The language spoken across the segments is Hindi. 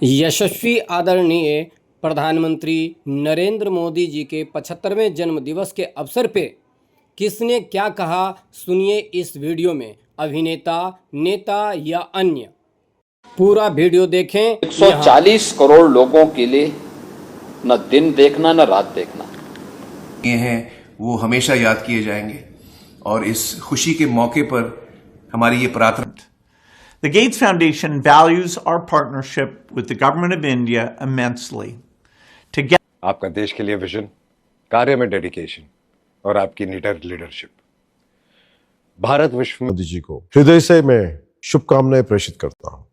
यशस्वी आदरणीय प्रधानमंत्री नरेंद्र मोदी जी के 75वें जन्म दिवस के अवसर पे किसने क्या कहा, सुनिए इस वीडियो में। अभिनेता, नेता या अन्य, पूरा वीडियो देखें। 140 करोड़ लोगों के लिए न दिन देखना न रात देखना ये हैं वो हमेशा याद किए जाएंगे और इस खुशी के मौके पर हमारी ये प्रार्थना। The Gates Foundation values our partnership with the government of India immensely. आपका देश के लिए विजन, कार्य में डेडिकेशन और आपकी निडर लीडरशिप भारत विश्व मोदी जी को हृदय से मैं शुभकामनाएं प्रेषित करता हूं।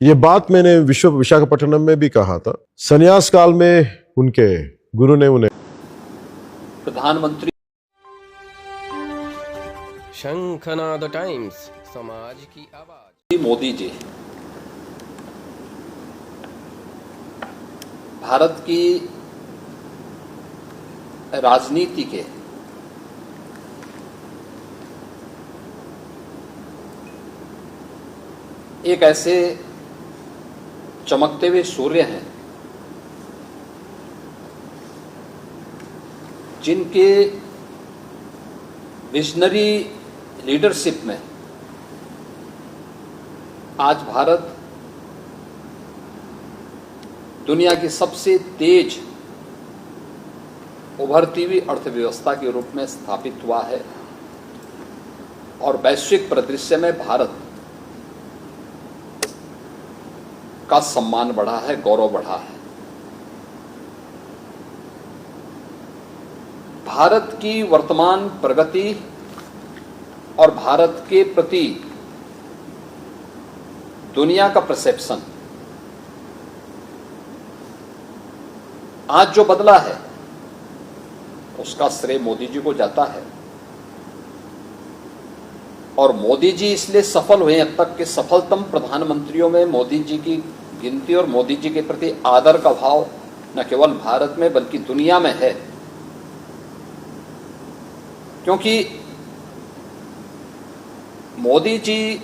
ये बात मैंने विशाखापट्टनम में भी कहा था। संन्यास काल में उनके गुरु ने उन्हें प्रधानमंत्री शंखनाद टाइम्स, समाज की आवाज। मोदी जी भारत की राजनीति के एक ऐसे चमकते हुए सूर्य हैं जिनके विजनरी लीडरशिप में आज भारत दुनिया की सबसे तेज उभरती हुई अर्थव्यवस्था के रूप में स्थापित हुआ है और वैश्विक परिदृश्य में भारत का सम्मान बढ़ा है, गौरव बढ़ा है। भारत की वर्तमान प्रगति और भारत के प्रति दुनिया का परसेप्शन आज जो बदला है उसका श्रेय मोदी जी को जाता है और मोदी जी इसलिए सफल हुए। अब तक के सफलतम प्रधानमंत्रियों में मोदी जी की गिनती और मोदी जी के प्रति आदर का भाव न केवल भारत में बल्कि दुनिया में है, क्योंकि मोदी जी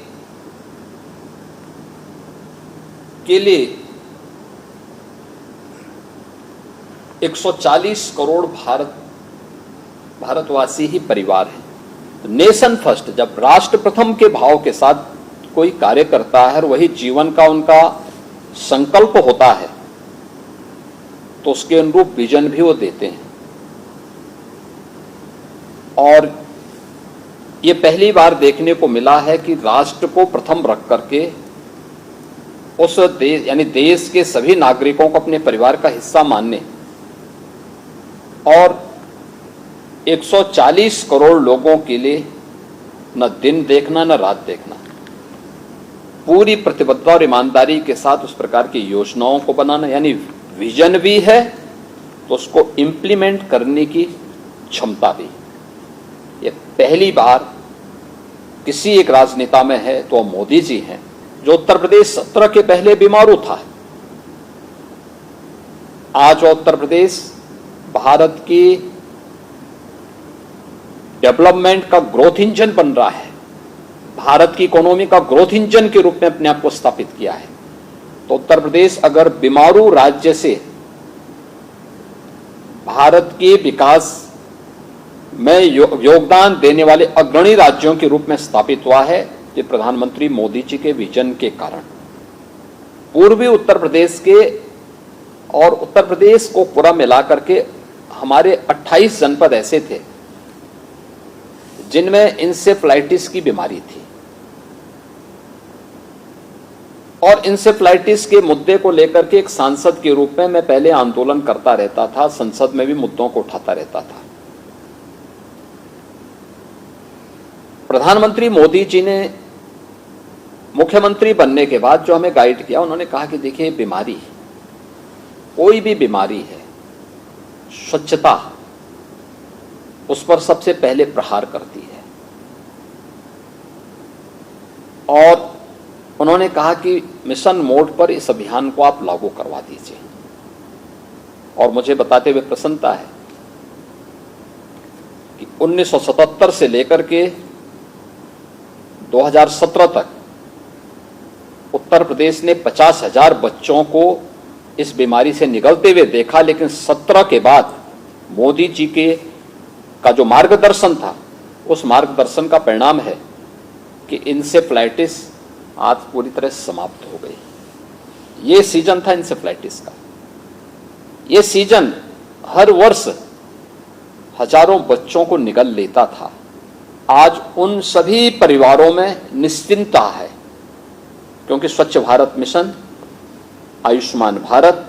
के लिए 140 करोड़ भारतवासी ही परिवार है। नेशन फर्स्ट, जब राष्ट्र प्रथम के भाव के साथ कोई कार्य करता है और वही जीवन का उनका संकल्प होता है तो उसके अनुरूप विजन भी वो देते हैं। और ये पहली बार देखने को मिला है कि राष्ट्र को प्रथम रख करके उस देश यानी देश के सभी नागरिकों को अपने परिवार का हिस्सा मानने और 140 करोड़ लोगों के लिए न दिन देखना न रात देखना, पूरी प्रतिबद्धता और ईमानदारी के साथ उस प्रकार की योजनाओं को बनाना, यानी विजन भी है तो उसको इंप्लीमेंट करने की क्षमता भी। ये पहली बार किसी एक राजनेता में है तो मोदी जी हैं, जो उत्तर प्रदेश 17 के पहले बीमारू था। आज उत्तर प्रदेश भारत की डेवलपमेंट का ग्रोथ इंजन बन रहा है, भारत की इकोनॉमी का ग्रोथ इंजन के रूप में अपने आप को स्थापित किया है। तो उत्तर प्रदेश अगर बीमारू राज्य से भारत के विकास में योगदान देने वाले अग्रणी राज्यों के रूप में स्थापित हुआ है, ये प्रधानमंत्री मोदी जी के विजन के कारण। पूर्वी उत्तर प्रदेश के और उत्तर प्रदेश को पूरा मिलाकर के हमारे 28 जनपद ऐसे थे जिनमें इंसेफ्लाइटिस की बीमारी थी और इंसेफ्लाइटिस के मुद्दे को लेकर के एक सांसद के रूप में मैं पहले आंदोलन करता रहता था, संसद में भी मुद्दों को उठाता रहता था। प्रधानमंत्री मोदी जी ने मुख्यमंत्री बनने के बाद जो हमें गाइड किया, उन्होंने कहा कि देखिए बीमारी, कोई भी बीमारी है, स्वच्छता उस पर सबसे पहले प्रहार करती है। और उन्होंने कहा कि मिशन मोड पर इस अभियान को आप लागू करवा दीजिए। और मुझे बताते हुए प्रसन्नता है कि 1977 से लेकर के 2017 तक उत्तर प्रदेश ने 50,000 बच्चों को इस बीमारी से निकलते हुए देखा, लेकिन 17 के बाद मोदी जी का जो मार्गदर्शन था, उस मार्गदर्शन का परिणाम है कि इंसेफ्लाइटिस आज पूरी तरह समाप्त हो गई। ये सीजन था इंसेफ्लाइटिस का। ये सीजन हर वर्ष हजारों बच्चों को निगल लेता था। आज उन सभी परिवारों में निश्चिंतता है, क्योंकि स्वच्छ भारत मिशन, आयुष्मान भारत,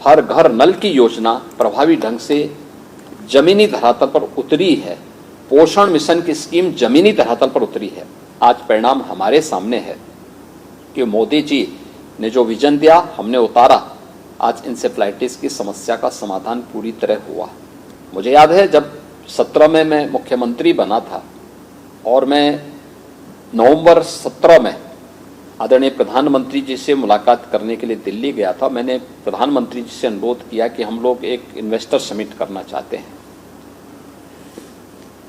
हर घर नल की योजना प्रभावी ढंग से जमीनी धरातल पर उतरी है। पोषण मिशन की स्कीम जमीनी धरातल पर उतरी है। आज परिणाम हमारे सामने है कि मोदी जी ने जो विजन दिया, हमने उतारा। आज इंसेफ्लाइटिस की समस्या का समाधान पूरी तरह हुआ। मुझे याद है जब 17 में मैं मुख्यमंत्री बना था और मैं नवंबर 17 में आदरणीय प्रधानमंत्री जी से मुलाकात करने के लिए दिल्ली गया था। मैंने प्रधानमंत्री जी से अनुरोध किया कि हम लोग एक इन्वेस्टर समिट करना चाहते हैं।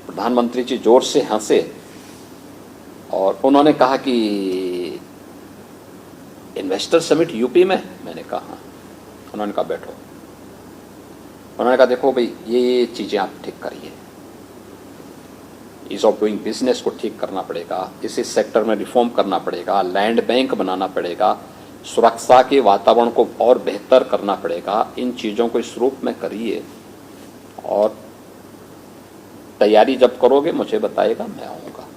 प्रधानमंत्री जी जोर से हंसे और उन्होंने कहा कि इन्वेस्टर समिट यूपी में? मैंने कहा हाँ। उन्होंने कहा बैठो। उन्होंने कहा देखो भाई, ये चीजें आप ठीक करिए, ईज ऑफ डूइंग बिजनेस को ठीक करना पड़ेगा, इसी सेक्टर में रिफॉर्म करना पड़ेगा, लैंड बैंक बनाना पड़ेगा, सुरक्षा के वातावरण को और बेहतर करना पड़ेगा। इन चीज़ों को इस रूप में करिए और तैयारी जब करोगे मुझे बताइएगा, मैं आऊँगा।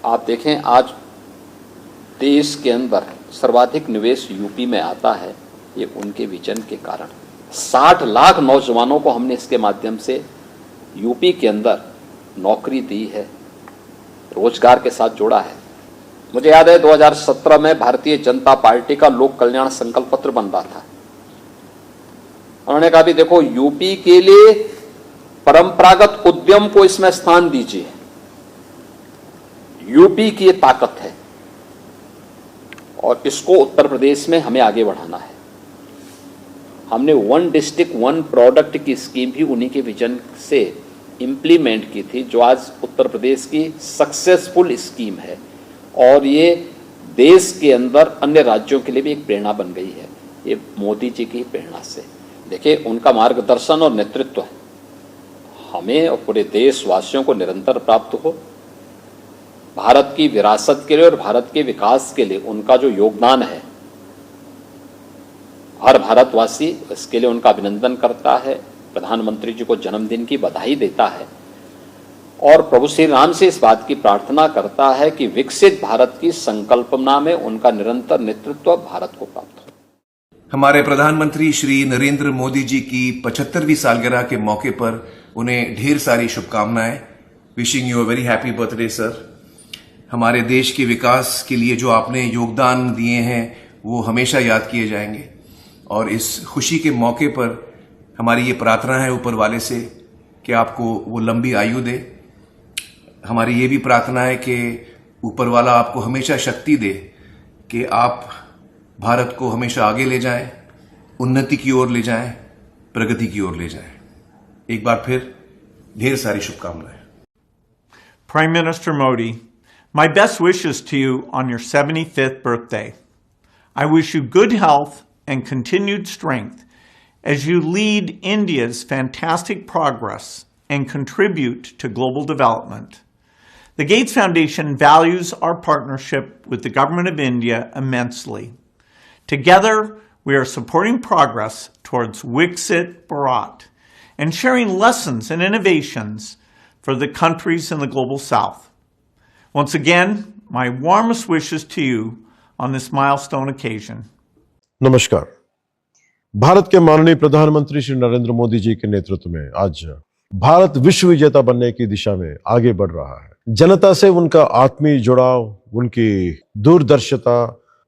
आप देखें आज देश के अंदर सर्वाधिक निवेश यूपी में आता है, ये उनके विजन के कारण। 60 लाख नौजवानों को हमने इसके माध्यम से यूपी के अंदर नौकरी दी है, रोजगार के साथ जोड़ा है। मुझे याद है 2017 में भारतीय जनता पार्टी का लोक कल्याण संकल्प पत्र बन रहा था। उन्होंने कहा भी देखो, यूपी के लिए परंपरागत उद्यम को इसमें स्थान दीजिए, यूपी की ये ताकत है और इसको उत्तर प्रदेश में हमें आगे बढ़ाना है। हमने 1 डिस्ट्रिक्ट 1 प्रोडक्ट की स्कीम भी उन्हीं के विजन से इम्प्लीमेंट की थी, जो आज उत्तर प्रदेश की सक्सेसफुल स्कीम है और ये देश के अंदर अन्य राज्यों के लिए भी एक प्रेरणा बन गई है। ये मोदी जी की प्रेरणा से, देखिए उनका मार्गदर्शन और नेतृत्व हमें और पूरे देशवासियों को निरंतर प्राप्त हो। भारत की विरासत के लिए और भारत के विकास के लिए उनका जो योगदान है, हर भारतवासी इसके लिए उनका अभिनंदन करता है, प्रधानमंत्री जी को जन्मदिन की बधाई देता है और प्रभु श्री राम से इस बात की प्रार्थना करता है कि विकसित भारत की संकल्पना में उनका निरंतर नेतृत्व भारत को प्राप्त हो। हमारे प्रधानमंत्री श्री नरेंद्र मोदी जी की 75वीं सालगिरह के मौके पर उन्हें ढेर सारी शुभकामनाएं। Wishing you a very happy birthday sir. हमारे देश के विकास के लिए जो आपने योगदान दिए हैं वो हमेशा याद किए जाएंगे और इस खुशी के मौके पर हमारी ये प्रार्थना है ऊपर वाले से कि आपको वो लंबी आयु दे। हमारी ये भी प्रार्थना है कि ऊपर वाला आपको हमेशा शक्ति दे कि आप भारत को हमेशा आगे ले जाएं, उन्नति की ओर ले जाएं, प्रगति की ओर ले जाएं। एक बार फिर ढेर सारी शुभकामनाएं। Prime Minister Modi, my best wishes to you on your 75th birthday. I wish you good health and continued strength as you lead India's fantastic progress and contribute to global development. The Gates Foundation values our partnership with the Government of India immensely. Together, we are supporting progress towards Viksit Bharat and sharing lessons and innovations for the countries in the global south. Once again, my warmest wishes to you on this milestone occasion. नमस्कार। भारत के माननीय प्रधानमंत्री श्री नरेंद्र मोदी जी के नेतृत्व में आज भारत विश्व विजेता बनने की दिशा में आगे बढ़ रहा है। जनता से उनका आत्मीय जुड़ाव, उनकी दूरदर्शिता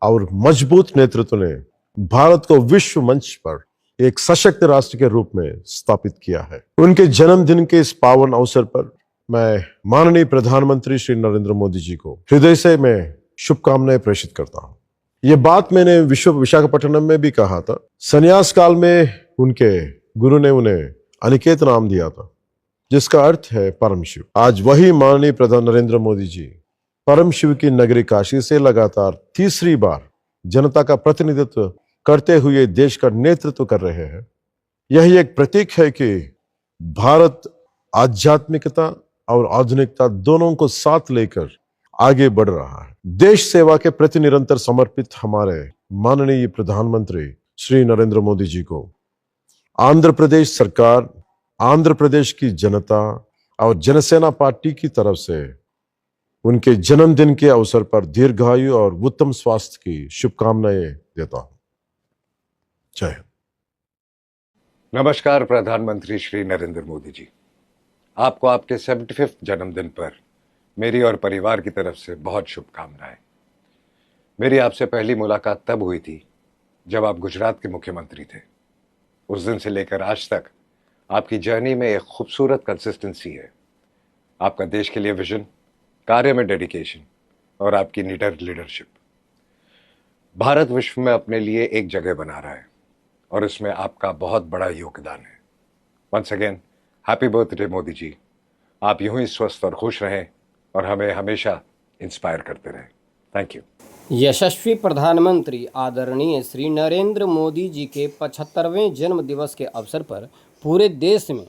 और मजबूत नेतृत्व ने भारत को विश्व मंच पर एक सशक्त राष्ट्र के रूप में स्थापित किया है। उनके जन्मदिन के इस पावन अवसर पर मैं माननीय प्रधानमंत्री श्री नरेंद्र मोदी जी को हृदय से मैं शुभकामनाएं प्रेषित करता हूं। ये बात मैंने विशाखापट्टनम में भी कहा था। संन्यास काल में उनके गुरु ने उन्हें अनिकेत नाम दिया था, जिसका अर्थ है परम शिव। आज वही माननीय प्रधान नरेंद्र मोदी जी परम शिव की नगरी काशी से लगातार तीसरी बार जनता का प्रतिनिधित्व करते हुए देश का नेतृत्व कर रहे हैं। यही एक प्रतीक है कि भारत आध्यात्मिकता और आधुनिकता दोनों को साथ लेकर आगे बढ़ रहा है। देश सेवा के प्रति निरंतर समर्पित हमारे माननीय प्रधानमंत्री श्री नरेंद्र मोदी जी को आंध्र प्रदेश सरकार, आंध्र प्रदेश की जनता और जनसेना पार्टी की तरफ से उनके जन्मदिन के अवसर पर दीर्घायु और उत्तम स्वास्थ्य की शुभकामनाएं देता हूं। जय हिंद। नमस्कार प्रधानमंत्री श्री नरेंद्र मोदी जी, आपको आपके 75th जन्मदिन पर मेरी और परिवार की तरफ से बहुत शुभकामनाएं। मेरी आपसे पहली मुलाकात तब हुई थी जब आप गुजरात के मुख्यमंत्री थे। उस दिन से लेकर आज तक आपकी जर्नी में एक खूबसूरत कंसिस्टेंसी है। आपका देश के लिए विजन, कार्य में डेडिकेशन और आपकी निडर लीडरशिप भारत विश्व में अपने लिए एक जगह बना रहा है और इसमें आपका बहुत बड़ा योगदान है। Once again happy birthday Modi ji. आप यूं ही स्वस्थ और खुश रहें और हमें हमेशा इंस्पायर करते रहें। Thank you. यशस्वी प्रधानमंत्री आदरणीय श्री नरेंद्र मोदी जी के 75वें जन्म दिवस के अवसर पर पूरे देश में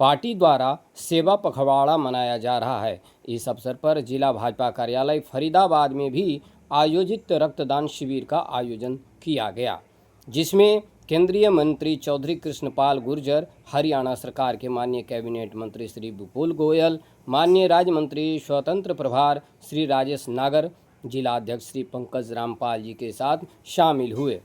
पार्टी द्वारा सेवा पखवाड़ा मनाया जा रहा है। इस अवसर पर जिला भाजपा कार्यालय फरीदाबाद में भी आयोजित रक्तदान शिविर का आयोजन किया गया, जिसमें केंद्रीय मंत्री चौधरी कृष्णपाल गुर्जर, हरियाणा सरकार के माननीय कैबिनेट मंत्री श्री विपुल गोयल, माननीय राज्य मंत्री स्वतंत्र प्रभार श्री राजेश नागर, जिला अध्यक्ष श्री पंकज रामपाल जी के साथ शामिल हुए।